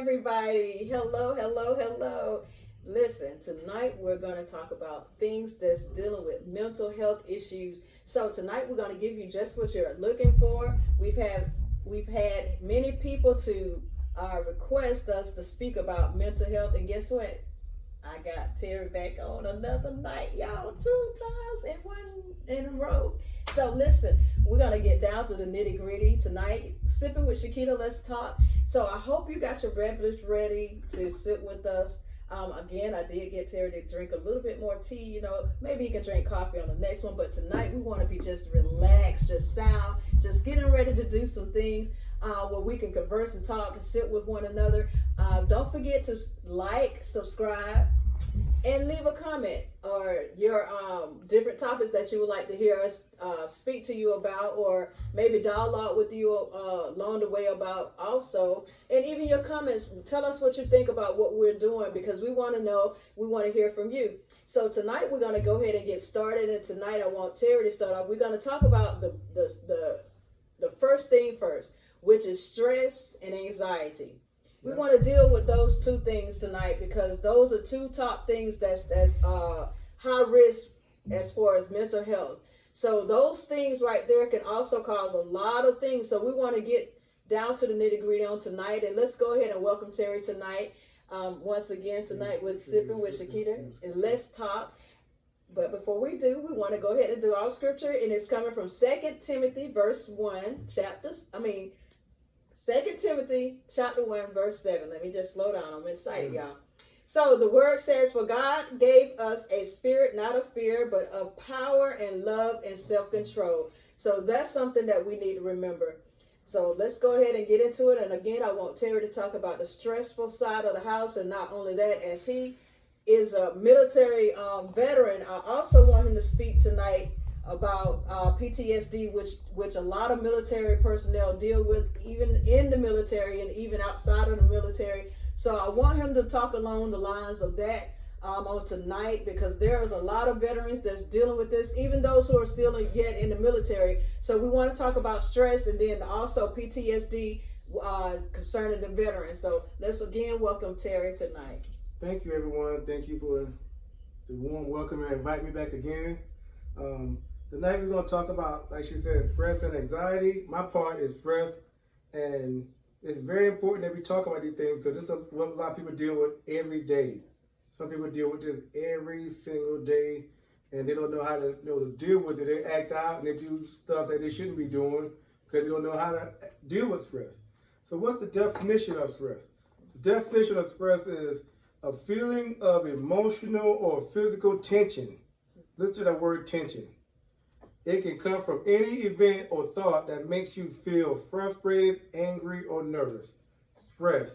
everybody. Hello, hello, hello. Listen, tonight we're going to talk about things that's dealing with mental health issues. So tonight we're going to give you just what you're looking for. We've had many people to request us to speak about mental health, and guess what? I got Terry back on another night, y'all, 2 times in one in a row. So listen, we're gonna get down to the nitty gritty tonight. Sipping with Shakita, let's talk. So I hope you got your beverage ready to sit with us. Again, I did get Terry to drink a little bit more tea. Maybe he can drink coffee on the next one. But tonight we want to be just relaxed, just sound, just getting ready to do some things where we can converse and talk and sit with one another. Don't forget to like, subscribe, and leave a comment or your different topics that you would like to hear us speak to you about, or maybe dialogue with you along the way about also. And even your comments, tell us what you think about what we're doing, because we want to know, we want to hear from you. So tonight we're going to go ahead and get started, and tonight I want Terry to start off. We're going to talk about the first thing first, which is stress and anxiety. We want to deal with those two things tonight, because those are two top things that's high risk as far as mental health. So those things right there can also cause a lot of things. So we want to get down to the nitty gritty on tonight, and let's go ahead and welcome Terry tonight. Once again tonight with Sippin with Shakita, and let's talk. But before we do, we want to go ahead and do our scripture, and it's coming from 2 Timothy verse 1, 2 Timothy chapter 1 verse 7. Let me just slow down. I'm excited, y'all. So the word says, "For God gave us a spirit not of fear, but of power and love and self-control." So that's something that we need to remember. So let's go ahead and get into it. And again, I want Terry to talk about the stressful side of the house. And not only that, as he is a military veteran, I also want him to speak tonight about PTSD, which a lot of military personnel deal with, even in the military and even outside of the military. So I want him to talk along the lines of that on tonight, because there's a lot of veterans that's dealing with this, even those who are still yet in the military. So we want to talk about stress and then also PTSD concerning the veterans. So let's again welcome Terry tonight. Thank you, everyone. Thank you for the warm welcome and invite me back again. Tonight we're going to talk about, like she said, stress and anxiety. My part is stress, and it's very important that we talk about these things, because this is what a lot of people deal with every day. Some people deal with this every single day, and they don't know how to deal with it. They act out and they do stuff that they shouldn't be doing because they don't know how to deal with stress. So what's the definition of stress? The definition of stress is a feeling of emotional or physical tension. Listen to that word, tension. It can come from any event or thought that makes you feel frustrated, angry, or nervous. Stress.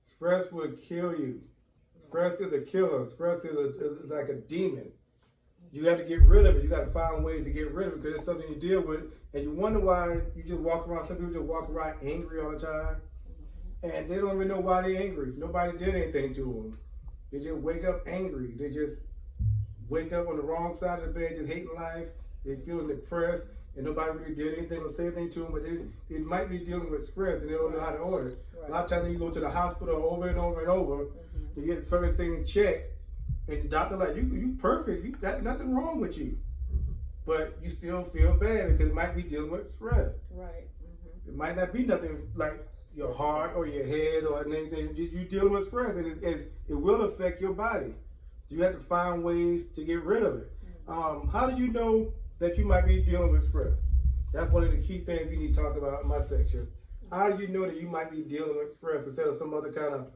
Stress will kill you. Stress is a killer. Stress is like a demon. You have to get rid of it. You got to find ways to get rid of it, because it's something you deal with, and you wonder why you just walk around. Some people just walk around angry all the time, and they don't even know why they're angry. Nobody did anything to them. They just wake up angry. They just wake up on the wrong side of the bed, just hating life. They feeling depressed, and nobody really did anything or say anything to them, but they might be dealing with stress, and they don't know how to order it. Right. A lot of times you go to the hospital over and over and over to get certain things checked, and the doctor like, you perfect, you got nothing wrong with you, but you still feel bad because it might be dealing with stress. Right. It might not be nothing like your heart or your head or anything. Just you dealing with stress, and it will affect your body. So you have to find ways to get rid of it. How do you know that you might be dealing with stress? That's one of the key things we need to talk about in my section. How do you know that you might be dealing with stress instead of some other kind of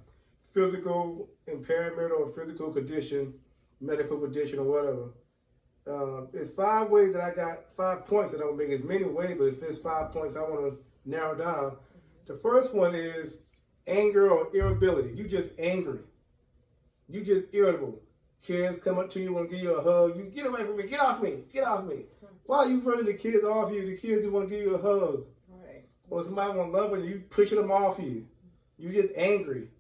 physical impairment or physical condition, medical condition or whatever? There's 5 ways that I got, 5 points that I will make. As many ways, but if there's 5 points I want to narrow down. The first one is anger or irritability. You just angry. You just irritable. Kids come up to you and give you a hug. You get away from me. Get off me. Get off me. Why are you running the kids off you? The kids just want to give you a hug. Right. Or somebody want to love you. You pushing them off you. You just angry.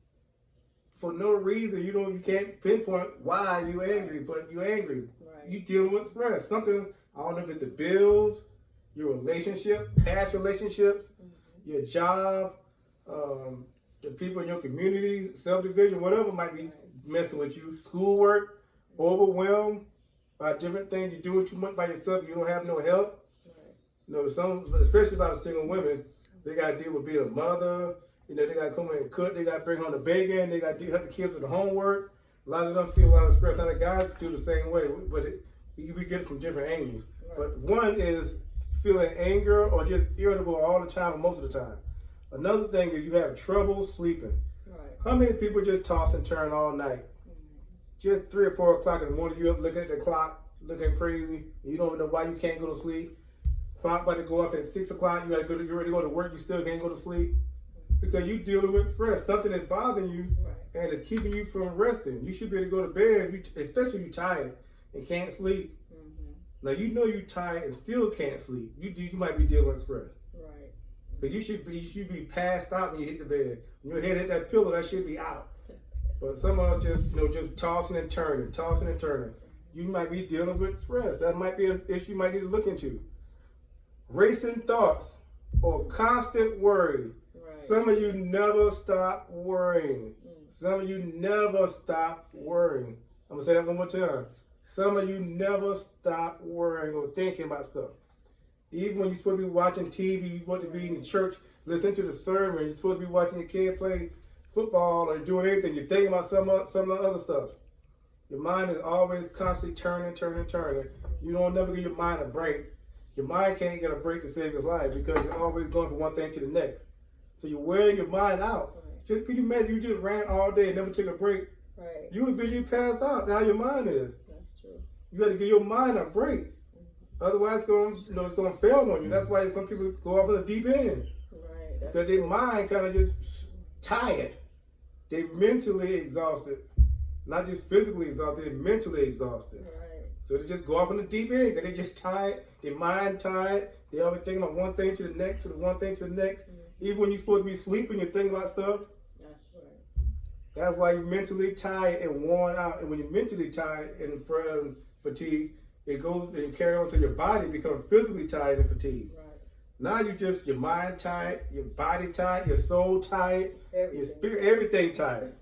For no reason. You can't pinpoint why you angry, but you angry. Right. You dealing with stress. Something, I don't know if it's the bills, your relationship, past relationships, your job, the people in your community, subdivision, whatever might be messing with you. Schoolwork, overwhelmed by different things. You're doing too much by yourself. You don't have no help. You know, some, especially a lot of single women, they got to deal with being a mother. You know, they got to come in and cook. They got to bring home the bacon. They got to help the kids with the homework. A lot of them feel a lot of stress. Other guys do the same way, but we get it from different angles. Right. But one is feeling anger or just irritable all the time or most of the time. Another thing is you have trouble sleeping. Right. How many people just toss and turn all night? Just 3 or 4 o'clock in the morning, you up looking at the clock, looking crazy. You don't know why you can't go to sleep. Clock about to go off at 6 o'clock. You gotta get ready to go to work. You still can't go to sleep because you dealing with stress. Something is bothering you, and it's keeping you from resting. You should be able to go to bed, especially if you're tired and can't sleep. Now you know you're tired and still can't sleep. You might be dealing with stress. Right. But you should be passed out when you hit the bed. When your head hit that pillow, that should be out. But some of us just tossing and turning, tossing and turning. You might be dealing with stress. That might be an issue you might need to look into. Racing thoughts or constant worry. Right. Some of you never stop worrying. Some of you never stop worrying. I'm gonna say that one more time. Some of you never stop worrying or thinking about stuff. Even when you're supposed to be watching TV, you're supposed to be in church, listening to the sermon, you're supposed to be watching your kid play football or doing anything, you're thinking about some of the other stuff. Your mind is always constantly turning. You don't never give your mind a break. Your mind can't get a break to save your life because you're always going from one thing to the next. So you're wearing your mind out. Just could you imagine you just ran all day and never took a break? Right. You would eventually pass out. That's how your mind is. That's true. You got to give your mind a break. Otherwise, it's going to fail on you. That's why some people go off in the deep end. Right. Because their mind kind of just tired. They're mentally exhausted. Not just physically exhausted, they're mentally exhausted. Right. So they just go off in the deep end because they're just tired. Their mind tired. They're always thinking about one thing to the next, to the one thing to the next. Even when you're supposed to be sleeping, you're thinking about stuff. That's right. That's why you're mentally tired and worn out. And when you're mentally tired and fatigued, it goes and carry on to your body, becomes physically tired and fatigued. Right. Now you just, your mind tired, your body tired, your soul tired, your spirit, everything tired.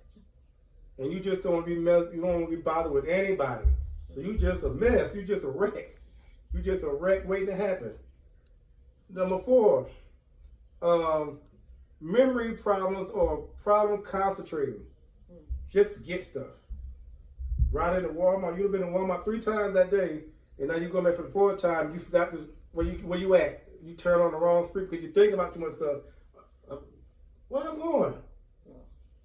And you just don't want to be you don't want to be bothered with anybody. So you just a mess, you just a wreck. You just a wreck waiting to happen. Number 4, memory problems or problem concentrating. Just forget stuff. Right into Walmart, you've been in Walmart 3 times that day, and now you go back for the 4th time, you forgot where you at. You turn on the wrong street because you think about too much stuff. Where I'm going?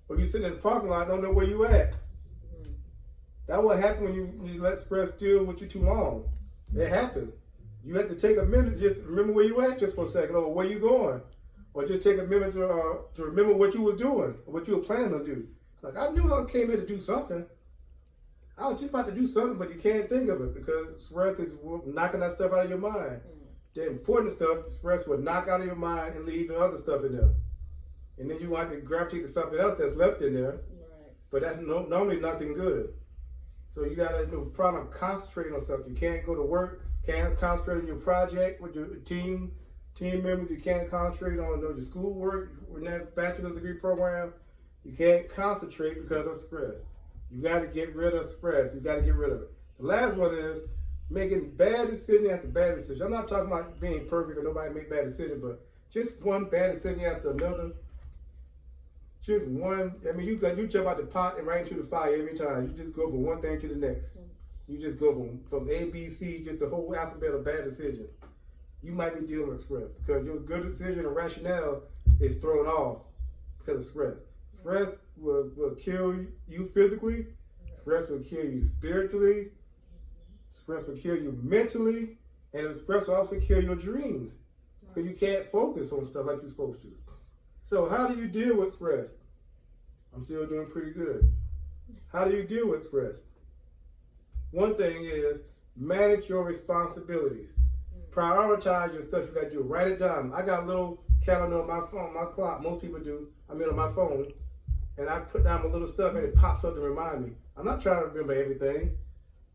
Or you sitting in the parking lot, don't know where you at. That's what happens when you let stress deal with you too long. It happens. You have to take a minute, just remember where you at just for a second, or where you going, or just take a minute to remember what you was doing, or what you were planning to do. Like, I knew I came here to do something. I was just about to do something, but you can't think of it because stress is knocking that stuff out of your mind. The important stuff, stress will knock out of your mind and leave the other stuff in there. And then you want to gravitate to something else that's left in there. Right. But that's normally nothing good. So you got to do a problem concentrating on something. You can't go to work, can't concentrate on your project with your team members. You can't concentrate on your schoolwork, in that bachelor's degree program. You can't concentrate because of stress. You got to get rid of stress. You got to get rid of it. The last one is making bad decision after bad decision. I'm not talking about being perfect or nobody make bad decisions, but just one bad decision after another. Just one. I mean, you jump out the pot and right into the fire every time. You just go from one thing to the next. You just go from A, B, C, just the whole alphabet of bad decisions. You might be dealing with stress because your good decision and rationale is thrown off because of stress. Stress will kill you physically. Stress will kill you spiritually. Stress will kill you mentally. And stress will also kill your dreams because you can't focus on stuff like you're supposed to. So how do you deal with stress? I'm still doing pretty good. How do you deal with stress? One thing is manage your responsibilities. Prioritize your stuff you got to do. Write it down. I got a little calendar on my phone, my clock. Most people do. On my phone. And I put down my little stuff and it pops up to remind me. I'm not trying to remember everything.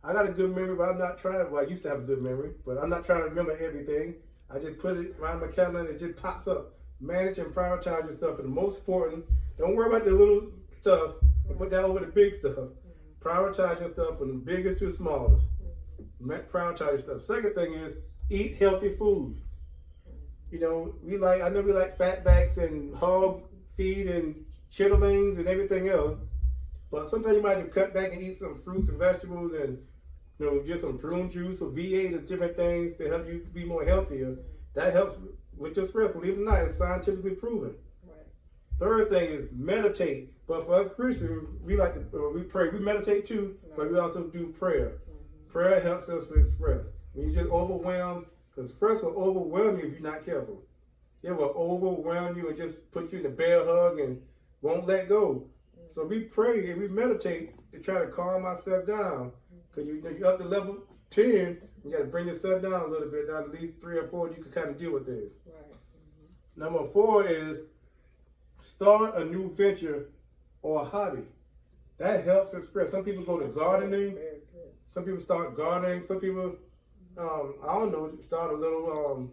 I got a good memory, but I'm not trying. Well, I used to have a good memory, but I'm not trying to remember everything. I just put it around my calendar and it just pops up. manage and prioritize your stuff. And the most important, don't worry about the little stuff, but put that over the big stuff. Prioritize your stuff from the biggest to the smallest. Prioritize your stuff. Second thing is eat healthy food. You know, I know we like fatbacks and hog feed and chitterlings and everything else, but sometimes you might have to cut back and eat some fruits and vegetables and, you know, get some prune juice or V8 and different things to help you be more healthier. That helps with your stress. Believe it or not, it's scientifically proven. Right. Third thing is meditate. But for us Christians, we like to we pray. We meditate too, right. But we also do prayer. Prayer helps us with stress. When you're just overwhelmed, because stress will overwhelm you if you're not careful. It will overwhelm you and just put you in a bear hug and won't let go. So we pray and we meditate to try to calm ourselves down. Because you're up to level 10, you got to bring yourself down a little bit, down at least 3 or 4, you can kind of deal with things. Right. Number 4 is start a new venture or a hobby. That helps express. Some people go to gardening. Some people start gardening. Some people, I don't know, start a little,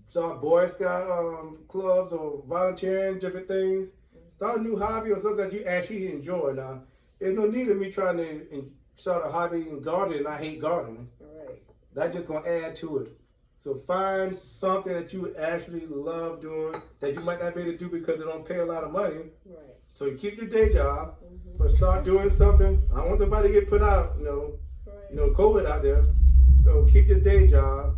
start Boy Scout clubs or volunteering, different things. Start a new hobby or something that you actually enjoy. Now, there's no need of me trying to start a hobby in gardening. I hate gardening. Right. That's just going to add to it. So find something that you actually love doing that you might not be able to do because it don't pay a lot of money. Right. So you keep your day job, but start doing something. I don't want nobody to get put out, COVID out there. So keep your day job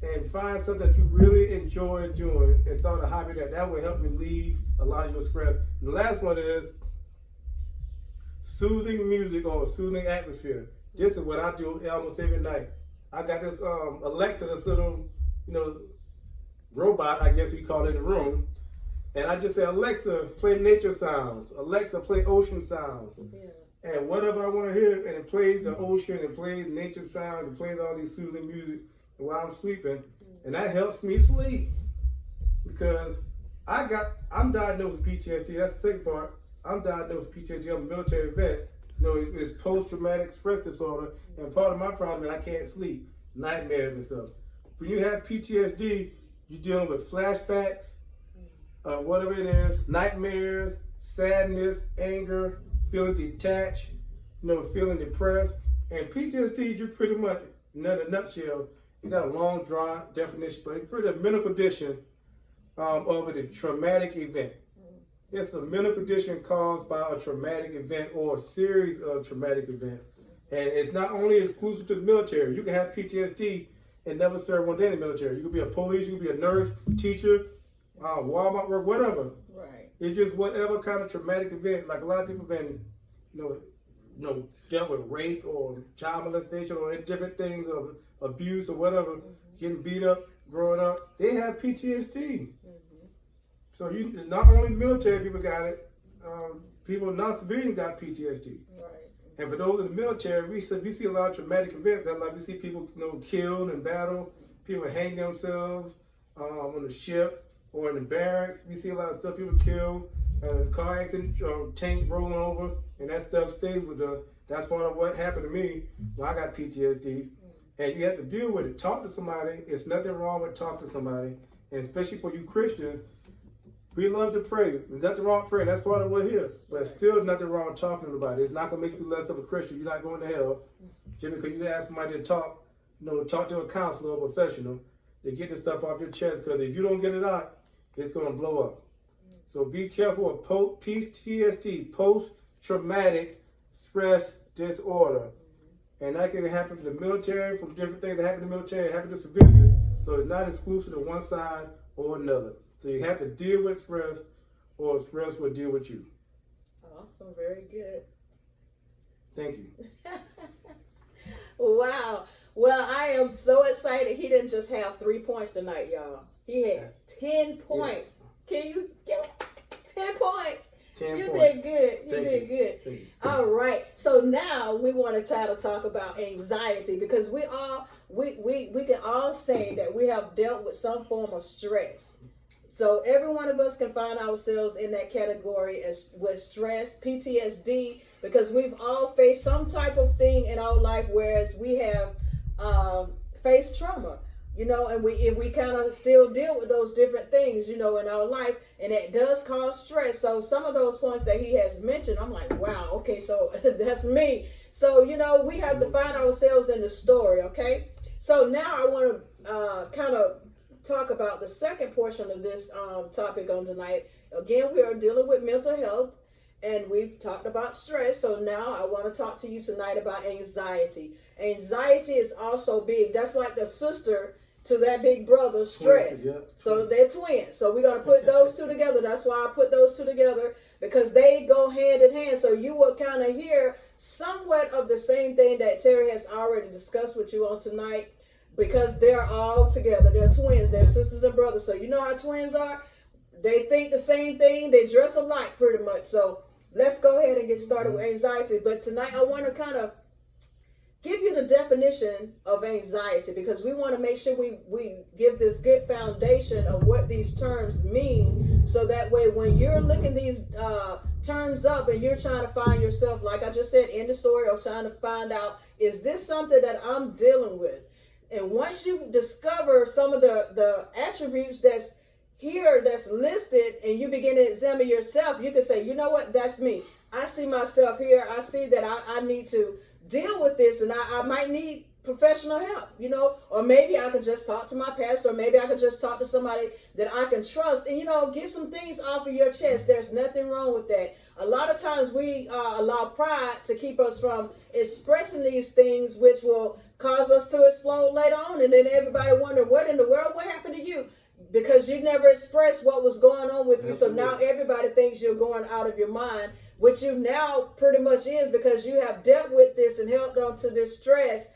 and find something that you really enjoy doing and start a hobby that will help relieve a lot of your stress. And the last one is soothing music or soothing atmosphere. This is what I do almost every night. I got this Alexa, this little, robot, I guess you call it, in the room. And I just say, Alexa, play nature sounds. Alexa, play ocean sounds. Yeah. And whatever I want to hear, and it plays the ocean, and plays nature sounds, and plays all these soothing music while I'm sleeping. And that helps me sleep. Because I'm diagnosed with PTSD. That's the second part. I'm diagnosed with PTSD. I'm a military vet. It's post-traumatic stress disorder. And part of my problem is I can't sleep. Nightmares and stuff. When you have PTSD, you're dealing with flashbacks, whatever it is, nightmares, sadness, anger, feeling detached, feeling depressed. And PTSD, you pretty much, in a nutshell, you got a long drawn definition, but it's pretty a mental condition of a traumatic event. It's a mental condition caused by a traumatic event or a series of traumatic events. And it's not only exclusive to the military. You can have PTSD and never serve one day in the military. You could be a police, you could be a nurse, teacher, Walmart work, whatever. Right. It's just whatever kind of traumatic event. Like a lot of people have been, dealt with rape or child molestation or different things of abuse or whatever, getting beat up, growing up. They have PTSD. So not only military people got it, people non-civilians got PTSD. Right. And for those in the military, we see a lot of traumatic events. That's like we see people killed in battle, people hang themselves on the ship or in the barracks. We see a lot of stuff, people killed, car accident, tank rolling over, and that stuff stays with us. That's part of what happened to me when I got PTSD. And you have to deal with it. Talk to somebody. There's nothing wrong with talking to somebody. And especially for you Christians, we love to pray. There's nothing wrong with praying. That's part of what we're here. But still nothing wrong with talking to somebody. It's not going to make you less of a Christian. You're not going to hell. Just because you ask somebody to talk, talk to a counselor or a professional to get this stuff off your chest. Because if you don't get it out, it's going to blow up. So be careful of PTSD, post-traumatic stress disorder. And that can happen from the military, from different things that happen in the military, happen to civilians. So it's not exclusive to one side or another. So you have to deal with stress, or stress will deal with you. Awesome, very good. Thank you. Wow. Well, I am so excited. He didn't just have 3 points tonight, y'all. He had 10 points. Yeah. Can you give 10 points? 10 you points. Did good. You did good. Thank you. All right. So now we want to try to talk about anxiety, because we can all say that we have dealt with some form of stress. So every one of us can find ourselves in that category as with stress, PTSD, because we've all faced some type of thing in our life, whereas we have faced trauma. And we kind of still deal with those different things, in our life, and it does cause stress. So some of those points that he has mentioned, I'm like, wow, okay, so that's me. So we have to find ourselves in the story, okay. So now I want to kind of talk about the second portion of this topic on tonight. Again, we are dealing with mental health, and we've talked about stress. So now I want to talk to you tonight about anxiety. Anxiety is also big. That's like the sister to that big brother, stress. Yeah. So they're twins. So we're going to put those two together. That's why I put those two together, because they go hand in hand. So you will kind of hear somewhat of the same thing that Terry has already discussed with you on tonight, because they're all together. They're twins. They're sisters and brothers. So you know how twins are? They think the same thing. They dress alike pretty much. So let's go ahead and get started with anxiety. But tonight I want to kind of give you the definition of anxiety, because we want to make sure we give this good foundation of what these terms mean, so that way when you're looking these terms up and you're trying to find yourself, like I just said, in the story, or trying to find out, is this something that I'm dealing with? And once you discover some of the attributes that's here, that's listed, and you begin to examine yourself, you can say, you know what, that's me. I see myself here. I see that I need to deal with this, and I might need professional help, or maybe I could just talk to my pastor, or maybe I could just talk to somebody that I can trust, and get some things off of your chest. There's nothing wrong with that. A lot of times we allow pride to keep us from expressing these things, which will cause us to explode later on, and then everybody wonder, what in the world, what happened to you? Because you never expressed what was going on with you. Absolutely. So now everybody thinks you're going out of your mind, which you now pretty much is, because you have dealt with this and held on to this stress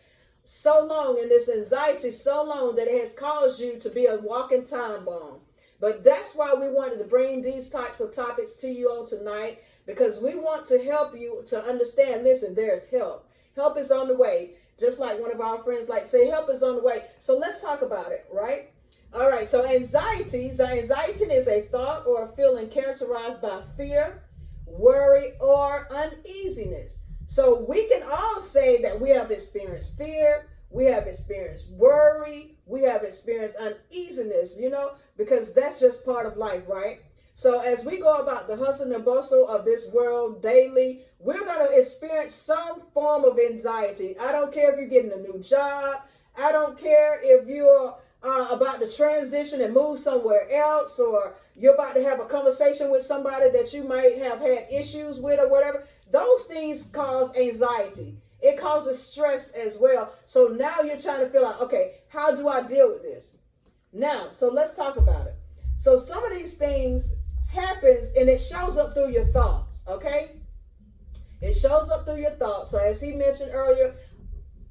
so long, and this anxiety so long, that it has caused you to be a walking time bomb. But that's why we wanted to bring these types of topics to you on tonight, because we want to help you to understand, listen, there's help. Help is on the way. Just like one of our friends like to say, help is on the way. So let's talk about it, right? All right, so anxiety is a thought or a feeling characterized by fear, worry, or uneasiness. So we can all say that we have experienced fear, we have experienced worry, we have experienced uneasiness, because that's just part of life, right? So as we go about the hustle and bustle of this world daily, we're going to experience some form of anxiety. I don't care if you're getting a new job. I don't care if you're about to transition and move somewhere else, or you're about to have a conversation with somebody that you might have had issues with or whatever. Those things cause anxiety. It causes stress as well. So now you're trying to figure out, okay, how do I deal with this? Now, so let's talk about it. So some of these things happens, and it shows up through your thoughts, okay? It shows up through your thoughts. So as he mentioned earlier,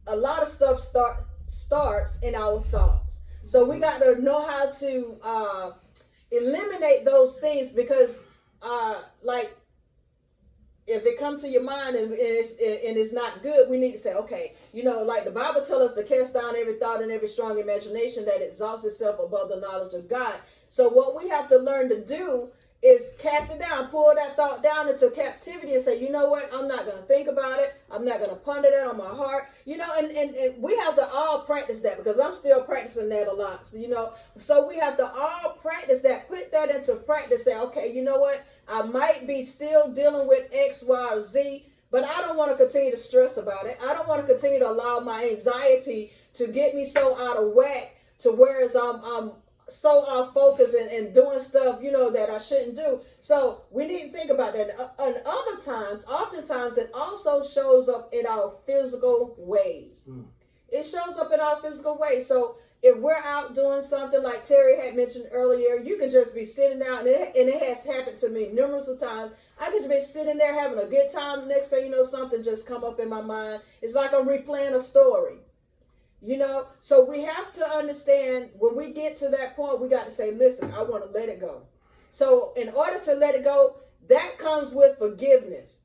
a lot of stuff starts in our thoughts. So we got to know how to eliminate those things, because like if it comes to your mind and it's not good, we need to say, okay, like the Bible tells us to cast down every thought and every strong imagination that exalts itself above the knowledge of God. So what we have to learn to do is cast it down, pull that thought down into captivity, and say, you know what, I'm not going to think about it. I'm not going to ponder that on my heart. And we have to all practice that, because I'm still practicing that a lot. So we have to all practice that, put that into practice, say, okay, you know what, I might be still dealing with X, Y, or Z, but I don't want to continue to stress about it. I don't want to continue to allow my anxiety to get me so out of whack to whereas I'm so off focus and doing stuff, that I shouldn't do. So we need to think about that. And other times, oftentimes, it also shows up in our physical ways. It shows up in our physical ways. So if we're out doing something like Terry had mentioned earlier, you can just be sitting down, and it has happened to me numerous of times. I can just be sitting there having a good time. Next thing you know, something just come up in my mind. It's like I'm replaying a story. So we have to understand, when we get to that point, we got to say, listen, I want to let it go. So in order to let it go, that comes with forgiveness.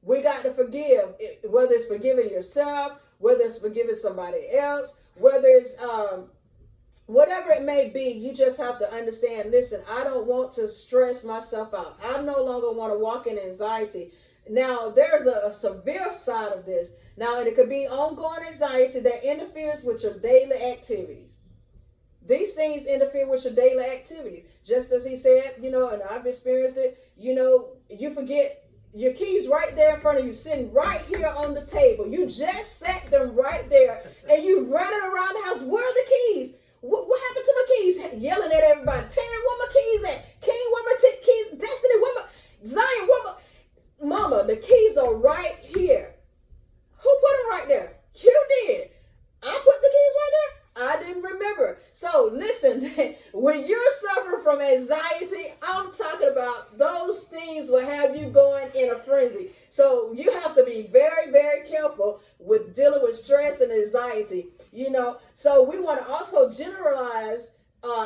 We got to forgive, whether it's forgiving yourself, whether it's forgiving somebody else, whether it's whatever it may be. You just have to understand, listen, I don't want to stress myself out. I no longer want to walk in anxiety. Now, there's a severe side of this. Now, and it could be ongoing anxiety that interferes with your daily activities. These things interfere with your daily activities. Just as he said, and I've experienced it, you forget your keys right there in front of you, sitting right here on the table. You just set them right there, and you running around the house. Where are the keys? What happened to my keys? Yelling at everybody. Terry, where my keys at? King, where my keys? Destiny, where my Zion, where my Mama? The keys are right here. Who put them right there? You did. I put the keys right there. I didn't remember. So listen, when you're suffering from anxiety, I'm talking about those things will have you going in a frenzy. So you have to be very, very careful with dealing with stress and anxiety. So we want to also generalize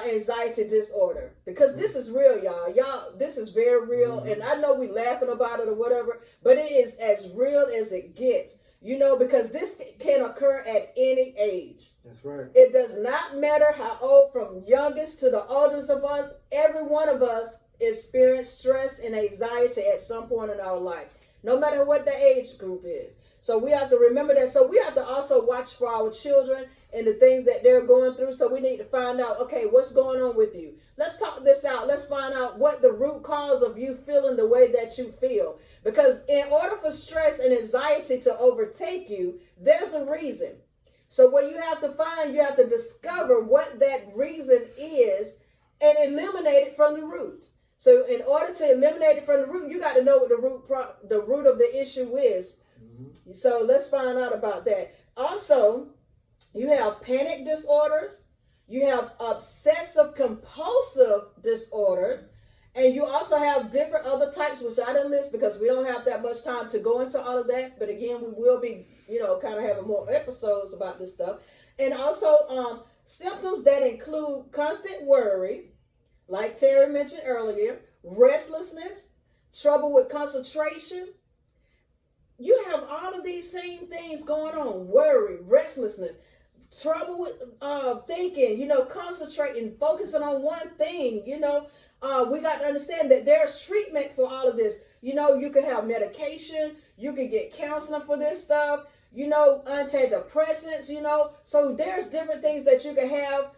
anxiety disorder, because this is real, y'all. This is very real, and I know we laughing about it or whatever, but it is as real as it gets. Because this can occur at any age. That's right. It does not matter how old, from youngest to the oldest of us. Every one of us experience stress and anxiety at some point in our life, no matter what the age group is. So we have to remember that. So we have to also watch for our children and the things that they're going through. So we need to find out, okay, what's going on with you? Let's talk this out. Let's find out what the root cause of you feeling the way that you feel. Because in order for stress and anxiety to overtake you, there's a reason. So what you have to discover what that reason is and eliminate it from the root. So in order to eliminate it from the root, you got to know what the root of the issue is. Mm-hmm. So let's find out about that. Also, you have panic disorders, you have obsessive compulsive disorders, and you also have different other types, which I didn't list because we don't have that much time to go into all of that. But again, we will be, kind of having more episodes about this stuff. And also symptoms that include constant worry, like Terry mentioned earlier, restlessness, trouble with concentration. You have all of these same things going on: worry, restlessness, trouble with thinking, concentrating, focusing on one thing. We got to understand that there's treatment for all of this. You can have medication, you can get counseling for this stuff, antidepressants, so there's different things that you can have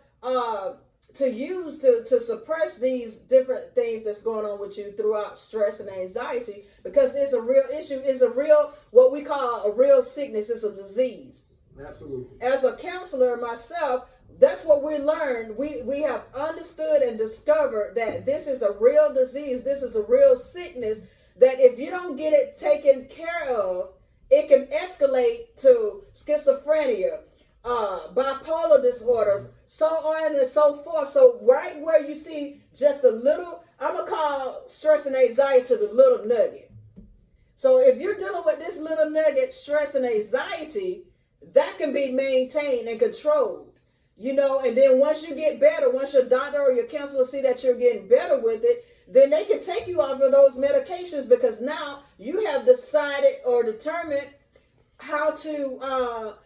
to use to suppress these different things that's going on with you throughout stress and anxiety, because it's a real issue. It's a real, what we call a real sickness. It's a disease. Absolutely. As a counselor myself, that's what we learned. We have understood and discovered that this is a real disease. This is a real sickness that if you don't get it taken care of, it can escalate to schizophrenia, bipolar disorders, so on and so forth. So right where you see just a little, I'm going to call stress and anxiety the little nugget. So if you're dealing with this little nugget, stress and anxiety, that can be maintained and controlled. And then once you get better, once your doctor or your counselor see that you're getting better with it, then they can take you off of those medications, because now you have decided or determined how to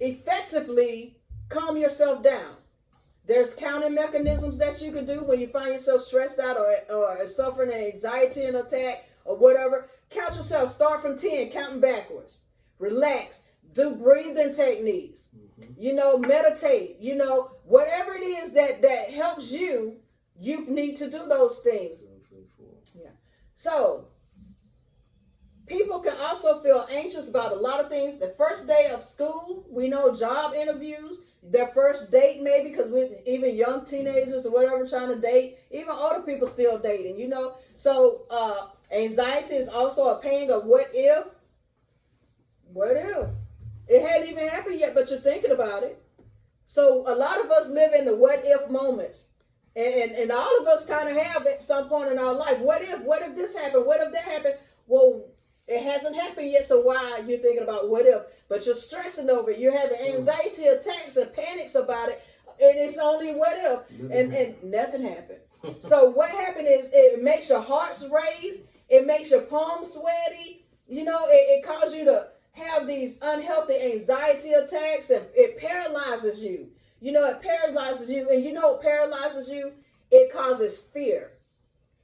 effectively calm yourself down. There's counting mechanisms that you can do when you find yourself stressed out or suffering an anxiety and attack or whatever. Count yourself, start from 10, counting backwards. Relax. Do breathing techniques, meditate, whatever it is that helps you, you need to do those things. Yeah. So people can also feel anxious about a lot of things. The first day of school, we know, job interviews, their first date maybe, because even young teenagers or whatever trying to date, even older people still dating, So anxiety is also a pain of what if? What if? It hadn't even happened yet, but you're thinking about it. So a lot of us live in the what if moments. And all of us kind of have at some point in our life. What if this happened? What if that happened? Well, it hasn't happened yet, so why are you thinking about what if? But you're stressing over it. You're having anxiety attacks and panics about it. And it's only what if. And nothing happened. So what happened is it makes your hearts race. It makes your palms sweaty. It causes you to have these unhealthy anxiety attacks, and it paralyzes you. It paralyzes you, and what paralyzes you? It causes fear.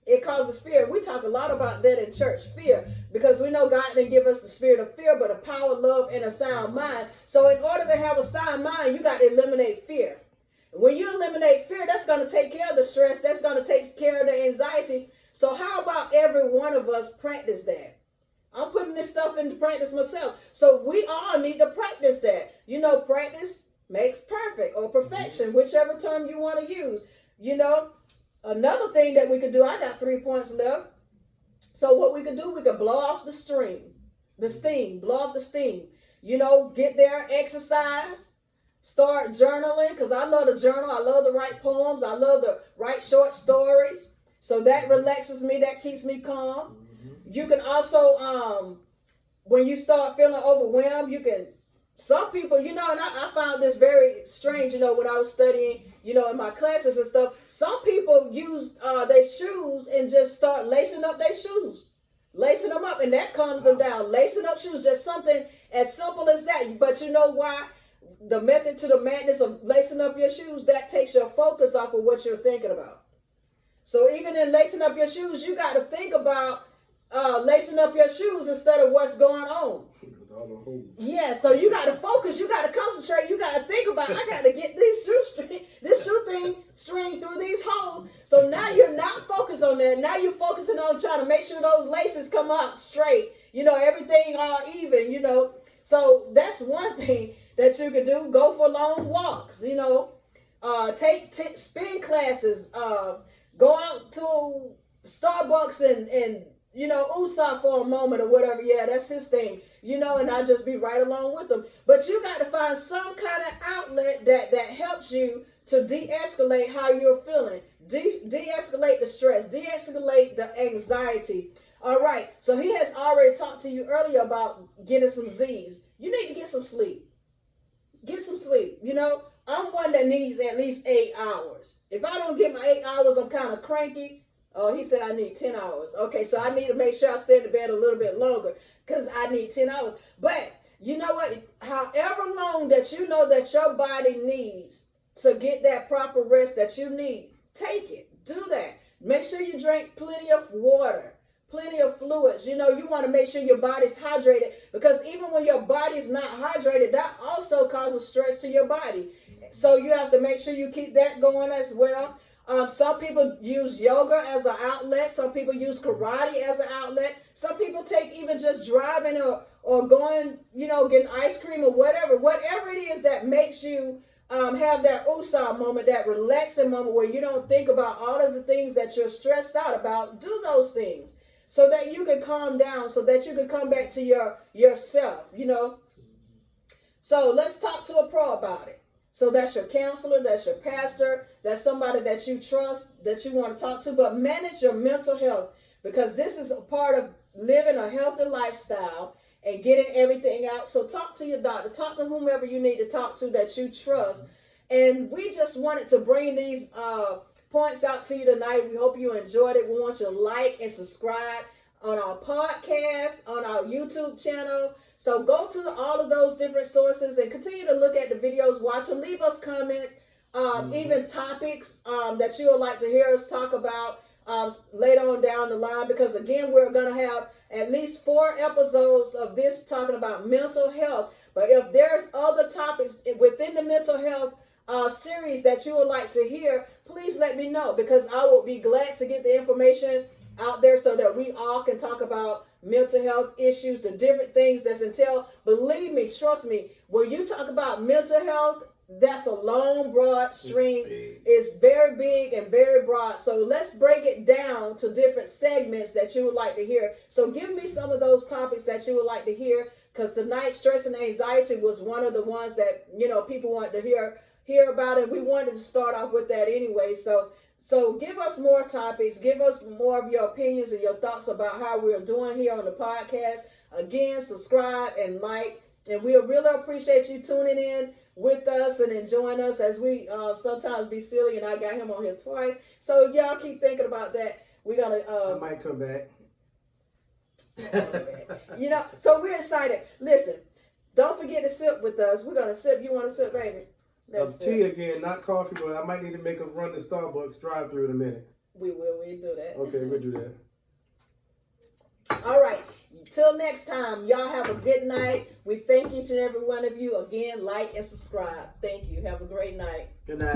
It causes fear. We talk a lot about that in church, fear, because we know God didn't give us the spirit of fear, but a power, love, and a sound mind. So in order to have a sound mind, you got to eliminate fear. When you eliminate fear, that's going to take care of the stress. That's going to take care of the anxiety. So how about every one of us practice that? I'm putting this stuff into practice myself. So we all need to practice that. You know, practice makes perfect or perfection, whichever term you want to use. You know, another thing that we could do, I got 3 points left. So what we could do, we could blow off the steam, blow off the steam. You know, get there, exercise, start journaling, because I love to journal. I love to write poems. I love to write short stories. So that relaxes me, that keeps me calm. You can also, when you start feeling overwhelmed, you can, some people, you know, and I found this very strange, you know, when I was studying, you know, in my classes and stuff, some people use their shoes and just start lacing up their shoes. Lacing them up, and that calms them down. Lacing up shoes, just something as simple as that. But you know why? The method to the madness of lacing up your shoes, that takes your focus off of what you're thinking about. So even in lacing up your shoes, you got to think about lacing up your shoes instead of what's going on. Yeah, so you got to focus, you got to concentrate, you got to think about, I got to get this shoe string through these holes. So now you're not focused on that. Now you're focusing on trying to make sure those laces come out straight. You know, everything all even, you know. So that's one thing that you could do. Go for long walks, you know. Take spin classes. Go out to Starbucks and you know, Usopp for a moment or whatever. Yeah, that's his thing. You know, and I just be right along with them. But you got to find some kind of outlet that helps you to de-escalate how you're feeling. De-escalate the stress. De-escalate the anxiety. All right. So he has already talked to you earlier about getting some Z's. You need to get some sleep. Get some sleep. You know, I'm one that needs at least 8 hours. If I don't get my 8 hours, I'm kind of cranky. Oh, he said I need 10 hours. Okay, so I need to make sure I stay in the bed a little bit longer because I need 10 hours. But you know what? However long that you know that your body needs to get that proper rest that you need, take it. Do that. Make sure you drink plenty of water, plenty of fluids. You know, you want to make sure your body's hydrated because even when your body's not hydrated, that also causes stress to your body. So you have to make sure you keep that going as well. Some people use yoga as an outlet. Some people use karate as an outlet. Some people take even just driving or going, you know, getting ice cream or whatever it is that makes you have that Usopp moment, that relaxing moment where you don't think about all of the things that you're stressed out about. Do those things so that you can calm down, so that you can come back to yourself, you know. So let's talk to a pro about it. So that's your counselor, that's your pastor, that's somebody that you trust, that you want to talk to. But manage your mental health because this is a part of living a healthy lifestyle and getting everything out. So talk to your doctor, talk to whomever you need to talk to that you trust. And we just wanted to bring these points out to you tonight. We hope you enjoyed it. We want you to like and subscribe on our podcast, on our YouTube channel. So go to all of those different sources and continue to look at the videos, watch them, leave us comments, even topics that you would like to hear us talk about later on down the line. Because again, we're going to have at least 4 episodes of this talking about mental health. But if there's other topics within the mental health series that you would like to hear, please let me know because I will be glad to get the information out there so that we all can talk about mental health issues, the different things that's entailed. Believe me, trust me, when you talk about mental health, that's a long, broad stream. It's very big and very broad. So let's break it down to different segments that you would like to hear. So give me some of those topics that you would like to hear because tonight, stress and anxiety was one of the ones that, you know, people wanted to hear about it. We wanted to start off with that anyway. So give us more topics. Give us more of your opinions and your thoughts about how we're doing here on the podcast. Again, subscribe and like. And we really appreciate you tuning in with us and enjoying us as we sometimes be silly. And I got him on here twice. So y'all keep thinking about that. We're going to... I might come back. You know, so we're excited. Listen, don't forget to sip with us. We're going to sip. You want to sip, baby? Tea again, not coffee, but I might need to make a run to Starbucks drive-through in a minute. We will. We'll do that. Okay, we'll do that. All right. Till next time, y'all have a good night. We thank each and every one of you. Again, like and subscribe. Thank you. Have a great night. Good night.